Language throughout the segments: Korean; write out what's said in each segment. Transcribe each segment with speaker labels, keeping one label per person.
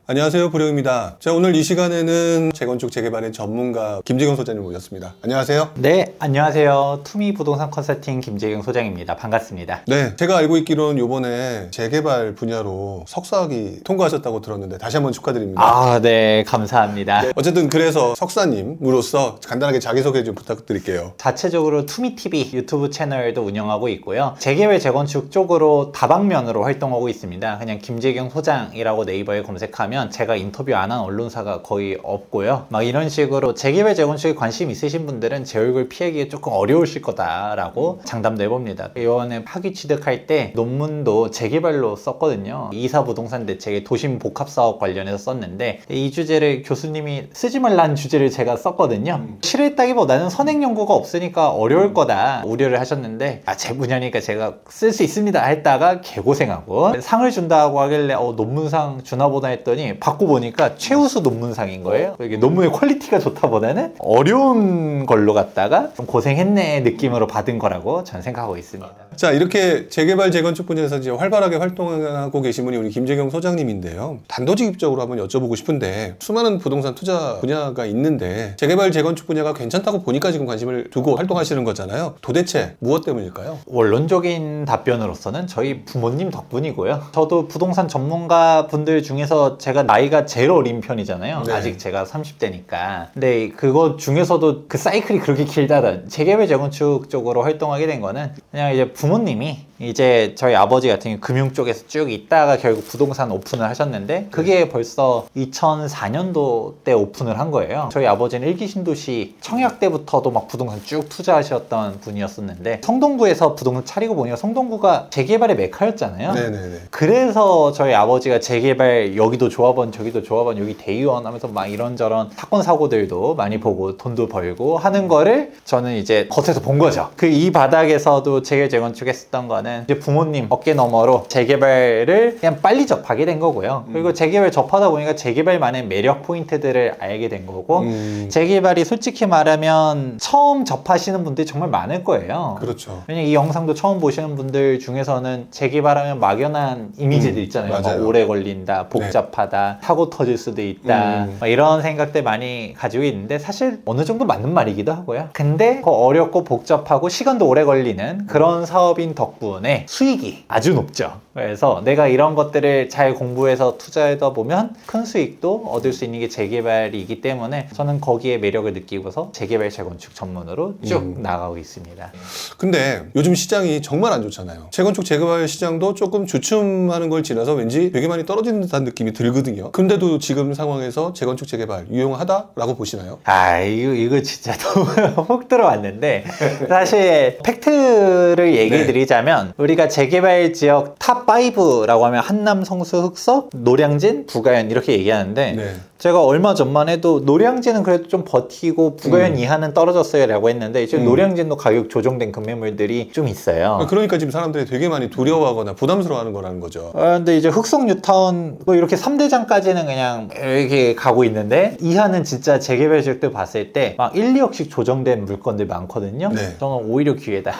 Speaker 1: 안녕하세요, 부령입니다. 자, 오늘 이 시간에는 재건축 재개발의 전문가 김재경 소장님 모셨습니다. 안녕하세요.
Speaker 2: 네, 안녕하세요. 투미 부동산 컨설팅 김재경 소장입니다. 반갑습니다.
Speaker 1: 네, 제가 알고 있기로는 이번에 재개발 분야로 석사학위 통과하셨다고 들었는데 다시 한번 축하드립니다.
Speaker 2: 아, 네, 감사합니다.
Speaker 1: 네, 어쨌든 그래서 석사님으로서 간단하게 자기소개 좀 부탁드릴게요.
Speaker 2: 자체적으로 투미TV 유튜브 채널도 운영하고 있고요. 재개발 재건축 쪽으로 다방면으로 활동하고 있습니다. 그냥 김재경 소장이라고 네이버에 검색하면 제가 인터뷰 안 한 언론사가 거의 없고요. 막 이런 식으로 재개발 재건축에 관심 있으신 분들은 제 얼굴 피하기 조금 어려우실 거다라고 장담도 해봅니다. 이번에 학위 취득할 때 논문도 재개발로 썼거든요. 이사 부동산 대책의 도심 복합 사업 관련해서 썼는데 이 주제를 교수님이 쓰지 말라는 주제를 제가 썼거든요. 싫어했다기보다는 선행 연구가 없으니까 어려울 거다 우려를 하셨는데 제 분야니까 제가 쓸 수 있습니다 했다가 개고생하고 상을 준다고 하길래 논문상 주나 보다 했더니 받고 보니까 최우수 논문상인 거예요. 이게 논문의 퀄리티가 좋다 보다는 어려운 걸로 갖다가 좀 고생했네 느낌으로 받은 거라고 저는 생각하고 있습니다.
Speaker 1: 자, 이렇게 재개발 재건축 분야에서 이제 활발하게 활동하고 계신 분이 우리 김재경 소장님인데요. 단도직입적으로 한번 여쭤보고 싶은데 수많은 부동산 투자 분야가 있는데 재개발 재건축 분야가 괜찮다고 보니까 지금 관심을 두고 활동하시는 거잖아요. 도대체 무엇 때문일까요?
Speaker 2: 원론적인 답변으로서는 저희 부모님 덕분이고요. 저도 부동산 전문가 분들 중에서 제가 나이가 제일 어린 편이잖아요.
Speaker 1: 네.
Speaker 2: 아직 제가 30대니까. 근데 그거 중에서도 그 사이클이 그렇게 길다던 재개발 재건축 쪽으로 활동하게 된 거는 그냥 이제 부모님이 이제 저희 아버지 같은 경우 금융 쪽에서 쭉 있다가 결국 부동산 오픈을 하셨는데 그게 벌써 2004년도 때 오픈을 한 거예요. 저희 아버지는 일기 신도시 청약 때부터도 막 부동산 쭉 투자하셨던 분이었었는데 성동구에서 부동산 차리고 보니까 성동구가 재개발의 메카였잖아요.
Speaker 1: 네네네.
Speaker 2: 그래서 저희 아버지가 재개발 여기도 조합원 저기도 조합원 여기 대의원 하면서 막 이런저런 사건 사고들도 많이 보고 돈도 벌고 하는 거를 저는 이제 겉에서 본 거죠. 그 이 바닥에서도 재개발 재건축 했었던 거는 이제 부모님 어깨 너머로 재개발을 그냥 빨리 접하게 된 거고요. 그리고 재개발 접하다 보니까 재개발만의 매력 포인트들을 알게 된 거고 재개발이 솔직히 말하면 처음 접하시는 분들이 정말 많을 거예요.
Speaker 1: 그렇죠.
Speaker 2: 왜냐면 이 영상도 처음 보시는 분들 중에서는 재개발하면 막연한 이미지들 있잖아요. 막 오래 걸린다, 복잡하다, 사고 터질 수도 있다 막 이런 생각들 많이 가지고 있는데 사실 어느 정도 맞는 말이기도 하고요. 근데 더 어렵고 복잡하고 시간도 오래 걸리는 그런 사업인 덕분에 수익이 아주 높죠. 그래서 내가 이런 것들을 잘 공부해서 투자하다 보면 큰 수익도 얻을 수 있는 게 재개발이기 때문에 저는 거기에 매력을 느끼고서 재개발 재건축 전문으로 쭉 나가고 있습니다.
Speaker 1: 근데 요즘 시장이 정말 안 좋잖아요. 재건축 재개발 시장도 조금 주춤하는 걸 지나서 왠지 되게 많이 떨어지는 듯한 느낌이 들거든요. 근데도 지금 상황에서 재건축 재개발 유용하다라고 보시나요?
Speaker 2: 이거 진짜 너무 훅 들어왔는데 사실 팩트를 얘기해 드리자면 우리가 재개발 지역 탑5라고 하면 한남, 성수, 흑석, 노량진, 부가현 이렇게 얘기하는데 제가 얼마 전만 해도 노량진은 그래도 좀 버티고 부가현 이하는 떨어졌어요 라고 했는데 지금 노량진도 가격 조정된 금매물들이 좀 있어요.
Speaker 1: 그러니까 지금 사람들이 되게 많이 두려워하거나 부담스러워하는 거라는 거죠.
Speaker 2: 근데 이제 흑석 뉴타운 뭐 이렇게 3대장까지는 그냥 이렇게 가고 있는데 이하는 진짜 재개발 지역들 봤을 때 막 1, 2억씩 조정된 물건들 많거든요. 저는 오히려 기회다.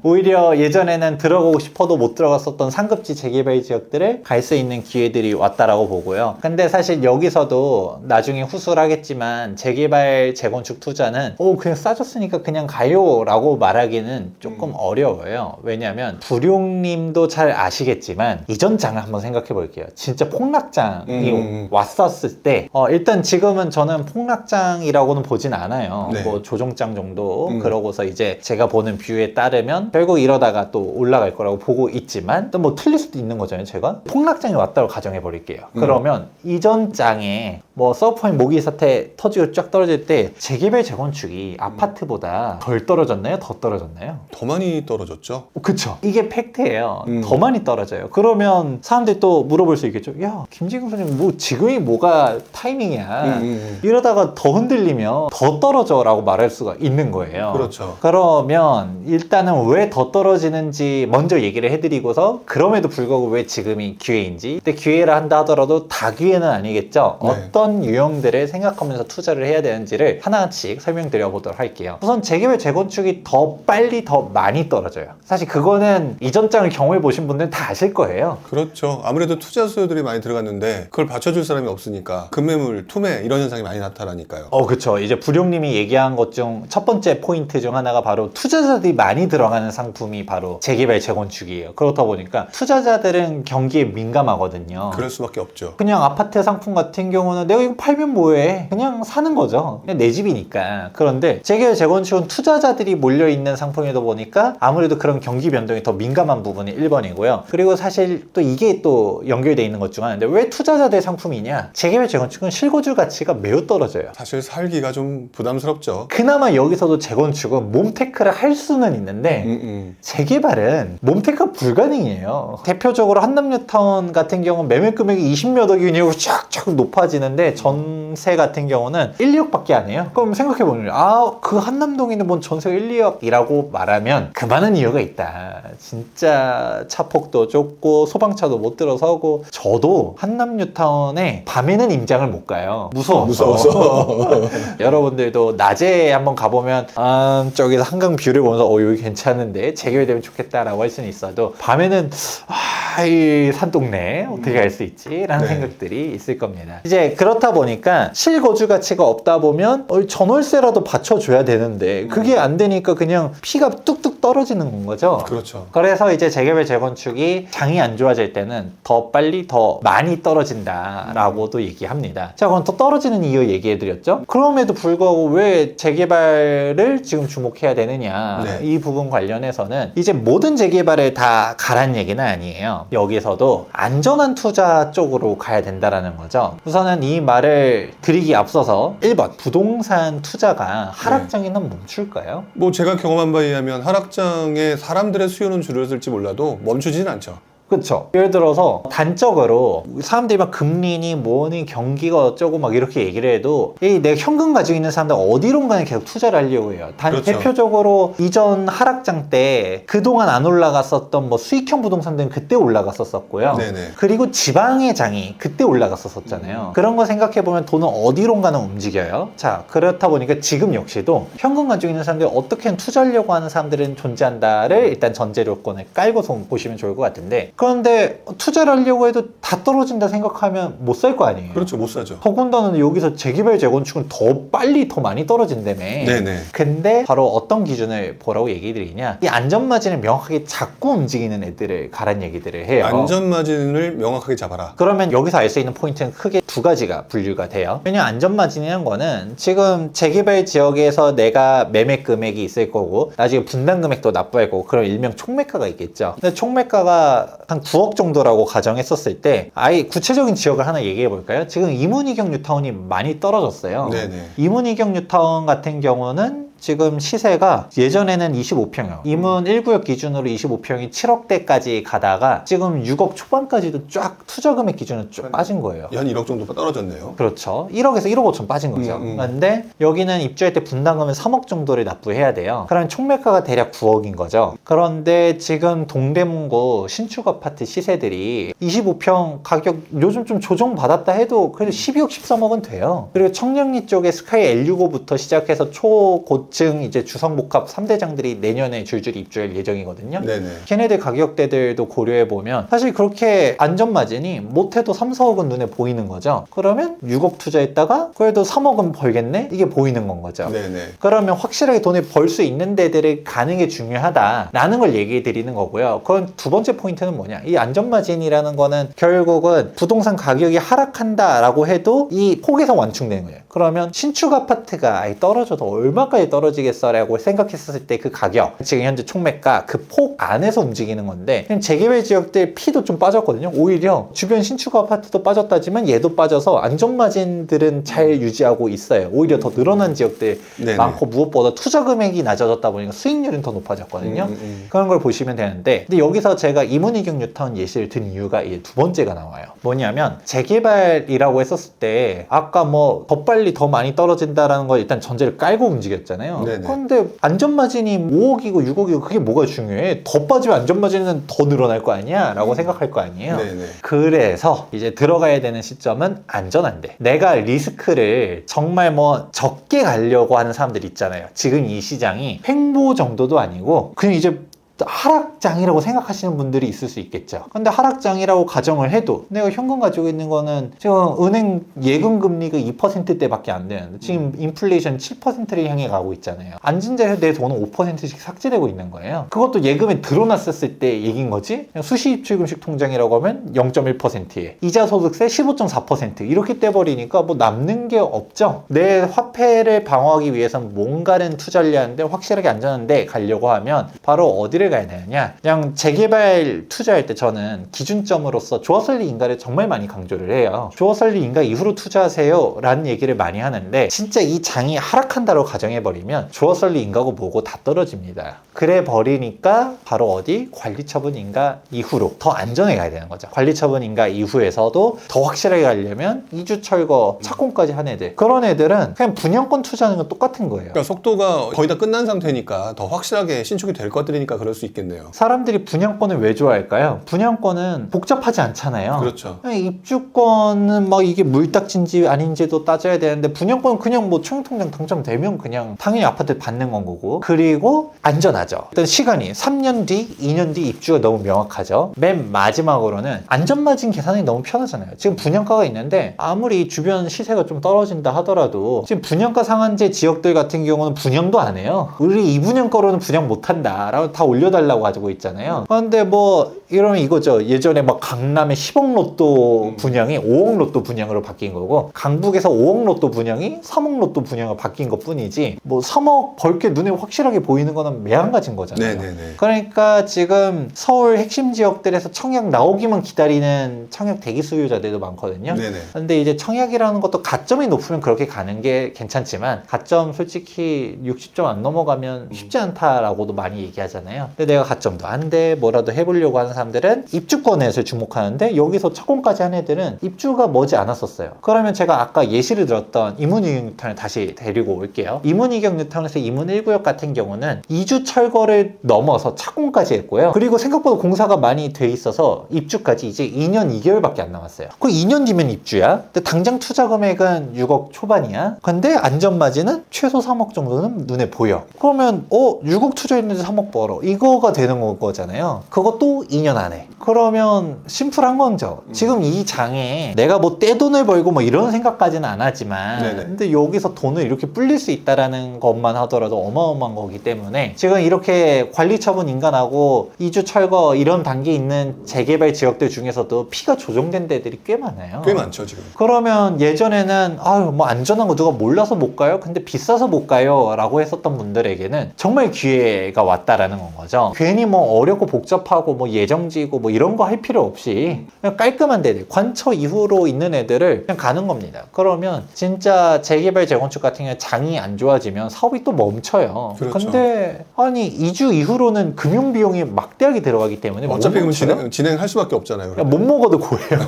Speaker 2: 오히려 예전에는 들어가고 싶어도 못 들어갔었던 상급지 재개발 지역들을 갈 수 있는 기회들이 왔다라고 보고요. 근데 사실 여기서도 나중에 후술 하겠지만 재개발 재건축 투자는 그냥 싸졌으니까 그냥 가요 라고 말하기는 조금 어려워요. 왜냐하면 부룡님도 잘 아시겠지만 이전 장을 한번 생각해 볼게요. 진짜 폭락장이 왔었을 때 일단 지금은 저는 폭락장이라고는 보진 않아요. 뭐 조정장 정도 그러고서 이제 제가 보는 뷰에 따르면 결국 이러다가 또 올라갈 거라고 보고 있지만 또 뭐 틀릴 수도 있는 거잖아요. 제가 폭락장이 왔다고 가정해 버릴게요. 그러면 이전 장에 뭐 서브프라임 모기 사태 터지고 쫙 떨어질 때 재개발 재건축이 아파트보다 덜 떨어졌나요? 더 떨어졌나요?
Speaker 1: 더 많이 떨어졌죠.
Speaker 2: 그쵸. 이게 팩트예요. 더 많이 떨어져요. 그러면 사람들이 또 물어볼 수 있겠죠. 야, 김재경 선생님 뭐 지금이 뭐가 타이밍이야. 이러다가 더 흔들리면 더 떨어져 라고 말할 수가 있는 거예요.
Speaker 1: 그렇죠.
Speaker 2: 그러면 일단은 왜 더 떨어지는지 먼저 얘기를 해드리고서 그럼에도 불구하고 왜 지금이 기회인지. 근데 기회라 한다 하더라도 다 기회는 아니겠죠. 어떤 유형들을 생각하면서 투자를 해야 되는지를 하나씩 설명드려 보도록 할게요. 우선 재개발 재건축이 더 빨리 더 많이 떨어져요. 사실 그거는 이전 장을 경험해 보신 분들은 다 아실 거예요.
Speaker 1: 그렇죠. 아무래도 투자 수요들이 많이 들어갔는데 그걸 받쳐줄 사람이 없으니까 급매물, 투매 이런 현상이 많이 나타나니까요.
Speaker 2: 그쵸. 이제 부룡님이 얘기한 것 중 첫 번째 포인트 중 하나가 바로 투자자들이 많이 들어가는 상품이 바로 재개발 재건축이에요. 그렇다 보니까 투자자들은 경기에 민감하거든요.
Speaker 1: 그럴 수밖에 없죠.
Speaker 2: 그냥 아파트 상품 같은 경우는 내가 이거 팔면 뭐해? 그냥 사는 거죠. 그냥 내 집이니까. 그런데 재개발 재건축은 투자자들이 몰려있는 상품이다 보니까 아무래도 그런 경기 변동이 더 민감한 부분이 1번이고요. 그리고 사실 또 이게 또 연결되어 있는 것 중 하나인데 왜 투자자들 상품이냐? 재개발 재건축은 실거주 가치가 매우 떨어져요.
Speaker 1: 사실 살기가 좀 부담스럽죠.
Speaker 2: 그나마 여기서도 재건축은 몸테크를 할 수는 있는데 재개발은 몸테크가 불가능해요. 대표적으로 한남뉴타운 같은 경우는 매매 금액이 20몇 억이 그냥 쫙쫙 높아지는데 전세 같은 경우는 1, 2억밖에 안 해요. 그럼 생각해보면 그 한남동에는 뭔 전세가 1, 2억이라고 말하면 그 많은 이유가 있다. 진짜 차폭도 좁고 소방차도 못 들어서고 저도 한남뉴타운에 밤에는 임장을 못 가요.
Speaker 1: 무서워서.
Speaker 2: 여러분들도 낮에 한번 가보면 저기서 한강 뷰를 보면서 여기 괜찮은데 재개발되면 좋겠다라고 할 수는 있어도 밤에는 이 산동네 어떻게 갈 수 있지? 라는 생각들이 있을 겁니다. 이제 그렇다 보니까 실거주 가치가 없다 보면 전월세라도 받쳐줘야 되는데 그게 안 되니까 그냥 피가 뚝뚝 떨어지는 건 거죠.
Speaker 1: 그렇죠.
Speaker 2: 그래서 이제 재개발 재건축이 장이 안 좋아질 때는 더 빨리 더 많이 떨어진다라고도 얘기합니다. 자, 그럼 더 떨어지는 이유 얘기해드렸죠? 그럼에도 불구하고 왜 재개발을 지금 주목해야 되느냐? 이 부분 관련해서는 이제 모든 재개발을 다 가란 얘기는 아니에요. 여기서도 안전한 투자 쪽으로 가야 된다라는 거죠. 우선은 이 말을 드리기 앞서서 1번 부동산 투자가 하락장에는 멈출까요?
Speaker 1: 뭐 제가 경험한 바에 의하면 하락장에 사람들의 수요는 줄어들지 몰라도 멈추지는 않죠.
Speaker 2: 그렇죠. 예를 들어서 단적으로 사람들이 막 금리니 뭐니 경기가 어쩌고 막 이렇게 얘기를 해도 내가 현금 가지고 있는 사람들 어디론가는 계속 투자를 하려고 해요.
Speaker 1: 그렇죠.
Speaker 2: 대표적으로 이전 하락장 때 그동안 안 올라갔었던 뭐 수익형 부동산들은 그때 올라갔었고요. 그리고 지방의 장이 그때 올라갔었잖아요. 그런 거 생각해보면 돈은 어디론가는 움직여요. 자, 그렇다 보니까 지금 역시도 현금 가지고 있는 사람들이 어떻게든 투자하려고 하는 사람들은 존재한다를 일단 전제 조건을 깔고서 보시면 좋을 것 같은데, 그런데 투자를 하려고 해도 다 떨어진다 생각하면 못 살 거 아니에요.
Speaker 1: 그렇죠. 못 사죠.
Speaker 2: 더군다나 여기서 재개발 재건축은 더 빨리 더 많이 떨어진다며. 근데 바로 어떤 기준을 보라고 얘기 드리냐, 이 안전마진을 명확하게 잡고 움직이는 애들을 가란 얘기들을 해요.
Speaker 1: 안전마진을 명확하게 잡아라.
Speaker 2: 그러면 여기서 알 수 있는 포인트는 크게 두 가지가 분류가 돼요. 왜냐면 안전마진이라는 거는 지금 재개발 지역에서 내가 매매 금액이 있을 거고 나중에 분담 금액도 납부할 거고, 그럼 일명 총매가가 있겠죠. 근데 총매가가 한 9억 정도라고 가정했었을 때 아예 구체적인 지역을 하나 얘기해 볼까요? 지금 이문이경 뉴타운이 많이 떨어졌어요. 이문이경 뉴타운 같은 경우는 지금 시세가 예전에는 25평이요. 이문 1구역 기준으로 25평이 7억대까지 가다가 지금 6억 초반까지도 쫙 투자 금액 기준으로 쭉 빠진 거예요.
Speaker 1: 한 1억 정도 떨어졌네요.
Speaker 2: 그렇죠. 1억에서 1억 5천 빠진 거죠. 그런데 여기는 입주할 때 분담금을 3억 정도를 납부해야 돼요. 그러면 총매가가 대략 9억인 거죠. 그런데 지금 동대문구 신축 아파트 시세들이 25평 가격 요즘 좀 조정받았다 해도 그래도 12억 13억은 돼요. 그리고 청량리 쪽에 스카이 L65부터 시작해서 초고층 이제 주성복합 3대장들이 내년에 줄줄이 입주할 예정이거든요. 걔네들 가격대들도 고려해보면 사실 그렇게 안전마진이 못해도 3, 4억은 눈에 보이는 거죠. 그러면 6억 투자했다가 그래도 3억은 벌겠네? 이게 보이는 건 거죠. 그러면 확실하게 돈을 벌 수 있는 데들을 가는 게 중요하다라는 걸 얘기해 드리는 거고요. 그건 두 번째 포인트는 뭐냐, 이 안전마진이라는 거는 결국은 부동산 가격이 하락한다라고 해도 이 폭에서 완충되는 거예요. 그러면 신축 아파트가 아예 떨어져도 얼마까지 떨어지겠어라고 생각했었을 때 그 가격, 지금 현재 총매가 그 폭 안에서 움직이는 건데, 재개발 지역들 피도 좀 빠졌거든요. 오히려 주변 신축 아파트도 빠졌다지만 얘도 빠져서 안전마진들은 잘 유지하고 있어요. 오히려 더 늘어난 지역들 많고, 무엇보다 투자 금액이 낮아졌다 보니까 수익률은 더 높아졌거든요. 그런 걸 보시면 되는데, 근데 여기서 제가 이문이경 뉴타운 예시를 든 이유가 이제 두 번째가 나와요. 뭐냐면 재개발이라고 했었을 때 아까 뭐 더 빨리 더 많이 떨어진다라는 걸 일단 전제를 깔고 움직였잖아요. 있잖아요.
Speaker 1: 네네.
Speaker 2: 그런데 안전마진이 5억이고 6억이고 그게 뭐가 중요해? 더 빠지면 안전마진은 더 늘어날 거 아니야? 라고 생각할 거 아니에요.
Speaker 1: 네네.
Speaker 2: 그래서 이제 들어가야 되는 시점은 안전한데, 내가 리스크를 정말 뭐 적게 가려고 하는 사람들 있잖아요. 지금 이 시장이 횡보 정도도 아니고 그냥 이제 하락장이라고 생각하시는 분들이 있을 수 있겠죠. 근데 하락장이라고 가정을 해도 내가 현금 가지고 있는 거는 지금 은행 예금 금리가 2%대밖에 안 되는데 지금 인플레이션 7%를 향해 가고 있잖아요. 앉은 자리에서 내 돈은 5%씩 삭제되고 있는 거예요. 그것도 예금에 들어놨었을 때 얘기인 거지. 그냥 수시입출금식 통장이라고 하면 0.1%에 이자 소득세 15.4% 이렇게 떼버리니까 뭐 남는 게 없죠. 내 화폐를 방어하기 위해서는 뭔가는 투자를 해야 하는데 확실하게 안전한데 가려고 하면 바로 어디를 가야 되느냐, 그냥 재개발 투자할 때 저는 기준점으로서 조어설리 인가를 정말 많이 강조를 해요. 조어설리 인가 이후로 투자하세요 라는 얘기를 많이 하는데, 진짜 이 장이 하락한다고 가정해버리면 조어설리 인가고 뭐고 다 떨어집니다. 그래 버리니까 바로 어디? 관리처분 인가 이후로 더 안전하게 가야 되는 거죠. 관리처분 인가 이후에서도 더 확실하게 가려면 이주 철거 착공까지 한 애들, 그런 애들은 그냥 분양권 투자하는 건 똑같은 거예요.
Speaker 1: 그러니까 속도가 거의 다 끝난 상태니까 더 확실하게 신축이 될 것들이니까 그럴 수 있겠네요.
Speaker 2: 사람들이 분양권을 왜 좋아할까요? 분양권은 복잡하지 않잖아요.
Speaker 1: 그렇죠.
Speaker 2: 입주권은 막 이게 물딱지인지 아닌지도 따져야 되는데, 분양권은 그냥 뭐 청약통장 당첨되면 그냥 당연히 아파트 받는 건 거고, 그리고 안전하죠. 일단 시간이 3년 뒤, 2년 뒤 입주가 너무 명확하죠. 맨 마지막으로는 안전마진 계산이 너무 편하잖아요. 지금 분양가가 있는데 아무리 주변 시세가 좀 떨어진다 하더라도 지금 분양가 상한제 지역들 같은 경우는 분양도 안 해요. 우리 이 분양가로는 분양 못한다 라고 다 올려달라고 가지고 있잖아요. 그런데 뭐 이러면 이거죠. 예전에 막 강남의 10억 로또 분양이 5억 로또 분양으로 바뀐 거고, 강북에서 5억 로또 분양이 3억 로또 분양으로 바뀐 것 뿐이지, 뭐 3억 벌게 눈에 확실하게 보이는 거는 매한가진 거잖아요.
Speaker 1: 네네네.
Speaker 2: 그러니까 지금 서울 핵심 지역들에서 청약 나오기만 기다리는 청약 대기 수요자들도 많거든요.
Speaker 1: 네네.
Speaker 2: 근데 이제 청약이라는 것도 가점이 높으면 그렇게 가는 게 괜찮지만, 가점 솔직히 60점 안 넘어가면 쉽지 않다라고도 많이 얘기하잖아요. 근데 내가 가점도 안 돼, 뭐라도 해보려고 하는 사람들은 입주권에 주목하는데, 여기서 착공까지 한 애들은 입주가 머지 않았었어요. 그러면 제가 아까 예시를 들었던 이문이경 뉴타운을 다시 데리고 올게요. 이문이경 뉴타운에서 이문 1구역 같은 경우는 2주 철거를 넘어서 착공까지 했고요. 그리고 생각보다 공사가 많이 돼 있어서 입주까지 이제 2년 2개월밖에 안 남았어요. 그 2년 뒤면 입주야. 근데 당장 투자 금액은 6억 초반이야. 근데 안전마진은 최소 3억 정도는 눈에 보여. 그러면 6억 투자했는데 3억 벌어. 이거가 되는 거잖아요. 그것도 2년 안에. 그러면 심플한 거죠. 지금 이 장에 내가 뭐 떼돈을 벌고 뭐 이런 생각까지는 안 하지만,
Speaker 1: 네네.
Speaker 2: 근데 여기서 돈을 이렇게 불릴 수 있다라는 것만 하더라도 어마어마한 거기 때문에, 지금 이렇게 관리처분 인가하고 이주 철거 이런 단계에 있는 재개발 지역들 중에서도 피가 조정된 데들이 꽤 많아요.
Speaker 1: 꽤 많죠 지금.
Speaker 2: 그러면 예전에는 아유 뭐 안전한 거 누가 몰라서 못 가요? 근데 비싸서 못 가요? 라고 했었던 분들에게는 정말 기회가 왔다라는 건 거죠. 괜히 뭐 어렵고 복잡하고 뭐 예정지고 뭐 이런 거 할 필요 없이 그냥 깔끔한 데들, 관처 이후로 있는 애들을 그냥 가는 겁니다. 그러면 진짜 재개발 재건축 같은 경우에 장이 안 좋아지면 사업이 또 멈춰요.
Speaker 1: 그렇죠.
Speaker 2: 근데 아니 2주 이후로는 금융 비용이 막대하게 들어가기 때문에
Speaker 1: 어차피
Speaker 2: 못
Speaker 1: 그럼
Speaker 2: 멈춰요?
Speaker 1: 진행할 수밖에 없잖아요.
Speaker 2: 그냥 못 먹어도 고해요.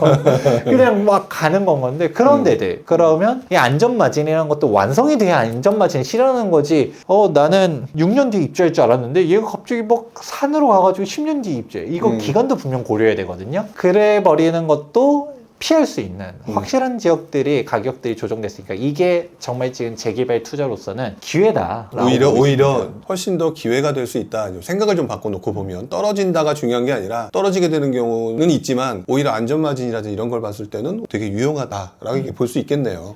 Speaker 2: 그냥 막 가는 건 건데, 그런 데들 그러면 이 안전마진이라는 것도 완성이 돼야 안전마진을 실현하는 거지. 나는 6년 뒤에 입주할 줄 알았는데 얘가 갑자기 막 산으로 가가지고 10년 뒤에 입주해. 이거 기간도 분명 고려해야 되거든요. 그래 버리는 것도 피할 수 있는 확실한 지역들이 가격들이 조정됐으니까, 이게 정말 지금 재개발 투자로서는 기회다.
Speaker 1: 오히려 훨씬 더 기회가 될 수 있다. 생각을 좀 바꿔놓고 보면 떨어진다가 중요한 게 아니라 떨어지게 되는 경우는 있지만 오히려 안전마진이라든지 이런 걸 봤을 때는 되게 유용하다라고 볼 수 있겠네요.